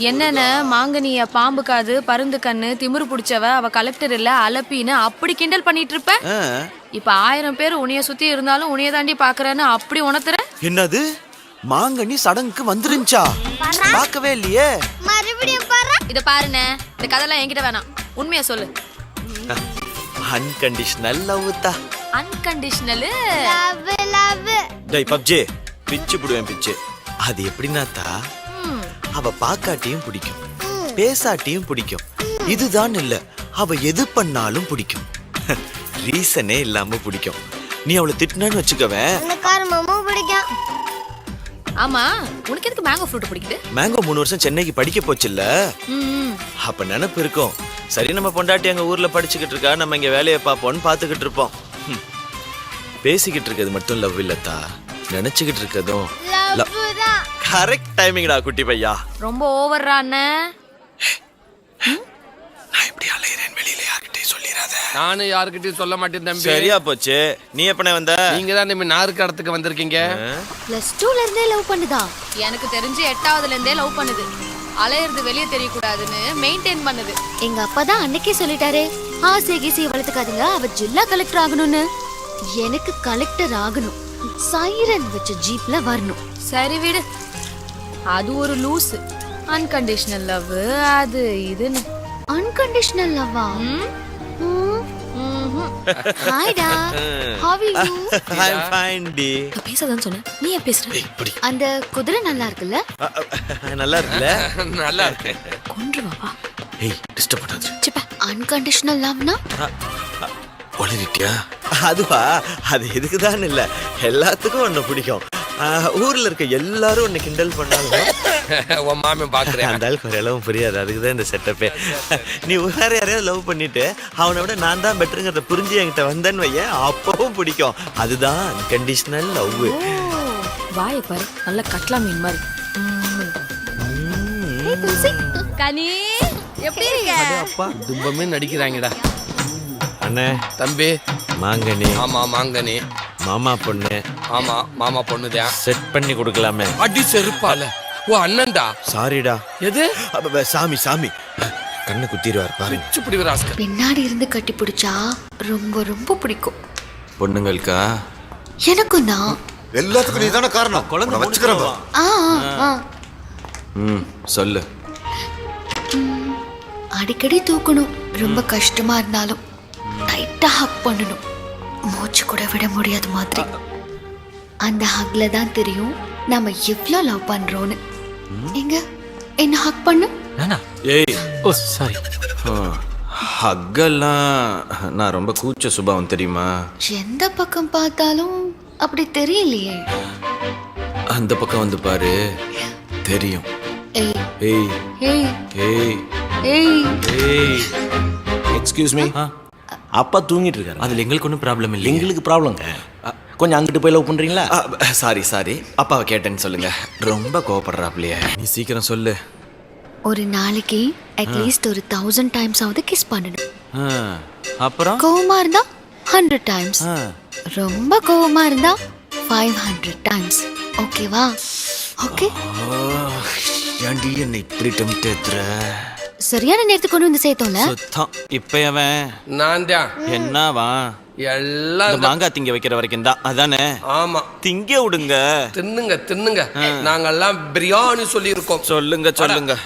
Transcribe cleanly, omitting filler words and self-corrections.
என்னென்ன மாங்கனிய பாம்பு காது பருந்து கண்ணு திமிரு புடிச்சவ அவ கலெக்டர் இல்ல அலப்பின்னு அப்படி கிண்டல் பண்ணிட்டு இருப்ப. இப்ப 1000 பேர் உன்னைய சுத்தி இருந்தாலும் உன்னைய தாண்டி பாக்குறேன்னு அப்படி உணர்த்துற. என்னது மாங்கனி சடங்குக்கு வந்துருந்துச்சா? பார்க்கவே இல்லையே. மறுபடியும் பாரு. இத பாருனே, இந்த கதைலாம் என்கிட்ட வேணாம், உண்மையா சொல்லு. அன்கண்டிஷனல் லவ் தா. Unconditional love. டேய் பப்ஜி, பிச்சு புடுவேன் பிச்சு. அது எப்படின்னா தா, அவ பாக்காட்டியும் பிடிக்கும், பேசாட்டியும் பிடிக்கும். இதுதான் இல்ல, அவ எது பண்ணாலும் பிடிக்கும். ரீசனே இல்லாம பிடிக்கும். நீ அவளை திட்டினு வச்சுக்கவே. எனக்கு காரமாவும் பிடிக்கும். ஆமா, உனக்கு எதுக்கு மேங்கோ ஃப்ரூட் பிடிக்குது? மேங்கோ 3 வருஷம் சென்னைக்கு படிக்க போச்சுல்ல, அப்ப நினைப்பு இருக்கும். சரி நம்ம பொண்டாட்டி அங்க ஊர்ல படிச்சுக்கிட்டு இருக்கா, நம்ம இங்க வேலையை பார்ப்போம்னு பாத்துக்கிட்டு இருப்போம். பேசிக்கிட்டு இருக்கிறது மட்டும் லவ் இல்லத்தா, நினைச்சுக்கிட்டு இருக்கதும் கரெக்ட் டைமிங்டா குட்டி பையா. ரொம்ப ஓவர்ரா அண்ணே. நான் இப்படி அலையறேன், வெளியில யார்கிட்டயும் சொல்லிராத. நானும் யார்கிட்டயும் சொல்ல மாட்டேன் தம்பி. சரியா போச்சு. நீ எப்பனே வந்த? நீங்க தான் நம்ம நாருக்கு இடத்துக்கு வந்திருக்கீங்க. +2ல இருந்தே லவ் பண்ணுதா? எனக்கு தெரிஞ்சு 8வதுல இருந்தே லவ் பண்ணுது. அலையிறது வெளியே தெரியக்கூடாதுன்னு மெயின்டைன் பண்ணுது. எங்க அப்பா தான் அன்னைக்கே சொல்லிட்டாரு, ஆசை கீசை வளர்த்துக்காதீங்க, அவ ஜில்லா கலெக்டர் ஆகணும்னு. எனக்கு கலெக்டர் ஆகணும், சைரன் வச்ச ஜீப்ல வரணும். சரி விடு, அது ஒரு லூஸ். அன்கண்டிஷனல் லவ் அது இதுன்னு. அன்கண்டிஷனல் லவ்வா? ஹாய் டா, how are you? I am fine டி. நான் பேசதான் சொன்னேன், நீ ஏன் பேசுற? இப்படி அந்த குதிரை நல்லா இருக்குல்ல? நல்லா இருக்குல்ல? நல்லா இருக்கு. கொன்றுவா. ஏய் டிஸ்டர்ப் பண்ணாத. சிப்பா. அன்கண்டிஷனல் லவ்னா ஒளிரிட்டியா? அதுவா, அது எதுக்குதான் இல்ல, எல்லாத்துக்கும் ஒண்ணு பிடிக்கும். ஊர்ல இருக்க எல்லாரும் ஒண்ணு கிண்டல் பண்ணாலும் உன் மாமன் பாக்குறேன். அந்த ஆளுக்கு ஒரு அளவும் புரியாது. அதுக்குதான் இந்த செட்டப்பே. நீ வேற யாரையாவது லவ் பண்ணிட்டு அவனை விட நான் தான் பெட்டருங்கிறத புரிஞ்சு என்கிட்ட வந்தேன்னு வைய, அப்பவும் பிடிக்கும். அதுதான் அன்கண்டிஷனல் லவ். வாய பாரு, நல்ல கட்லா மீன் மாதிரி. கனி எப்படி இருக்க? அப்பா தும்பமே நடிக்கிறாங்கடா. அண்ணே தம்பி மாங்கனி. ஆமா மாங்கனி. மாமா பொண்ணு. ஆமா மாமா பொண்ணுதான். செட் பண்ணி கொடுக்கலாமே. அடி செருப்பால. ஓ அண்ணன்டா. சாரிடா. எது? சாமி சாமி கண்ணை குத்திடுவார் பாருங்க. பிச்சு ராஸ்கல். பின்னாடி இருந்து கட்டி பிடிச்சா ரொம்ப ரொம்ப பிடிக்கும். பொண்ணுங்களுக்கா? எனக்கும் தான். எல்லாத்துக்கும் நீதான காரணம். குழந்தை வச்சுக்கிறேன். சொல்லு. அடிக்கடி தூக்கணும், ரொம்ப கஷ்டமா இருந்தாலும் டைட்டா ஹக் பண்ணணும், மூச்சு கூட விட முடியாத மாதிரி. அந்த ஹக்ல தான் தெரியும் நாம எவ்வளவு லவ் பண்றோம்னு. எங்க என்ன ஹக் பண்ணு. ஏய் ஓ சாரி. ஹக்கெல்லாம் நான் ரொம்ப கூச்ச சுபாவம் தெரியுமா? எந்த பக்கம் பார்த்தாலும் அப்படி தெரியலையே. அந்த பக்கம் வந்து பாரு, தெரியும். ஏய் ஏய் ஏய் ஏய் ஏய் ஏய். எக்ஸ்கியூஸ் மீ, அப்பா தூங்கிட்டு இருக்காரு. அதுல எங்களுக்கு ஒன்றும் ப்ராப்ளம் இல்லை. எங்களுக்கு ப்ராப்ளங்க. கொஞ்சம் அங்கிட்டு போய் லவ் பண்றீங்களா? சாரி சாரி, அப்பாவை கேட்டேன்னு சொல்லுங்க. ரொம்ப கோவப்படுறாப்லையே. நீ சீக்கிரம் சொல்லு. ஒரு நாளைக்கு அட்லீஸ்ட் ஒரு 1000 டைம்ஸ் ஆவது கிஸ் பண்ணணும். அப்புறம் கோவமா இருந்தா 100 டைம்ஸ், ரொம்ப கோவமா இருந்தா 500 டைம்ஸ். ஓகேவா? ஓகே. ஏன்டி என்ன இப்படி டெம்ப்ட் ஏத்துற? சரியான நேரத்துக்கு கொண்டு வந்து சேர்த்தோம்ல. சுத்தம். இப்ப அவன் நான் தான். என்னவா? எல்லாம் மாங்காய் திங்க வைக்கிற வரைக்கும் தான். அதானே? ஆமா. திங்க விடுங்க. தின்னுங்க தின்னுங்க. நாங்கெல்லாம் பிரியாணி சொல்லி இருக்கோம். சொல்லுங்க சொல்லுங்க.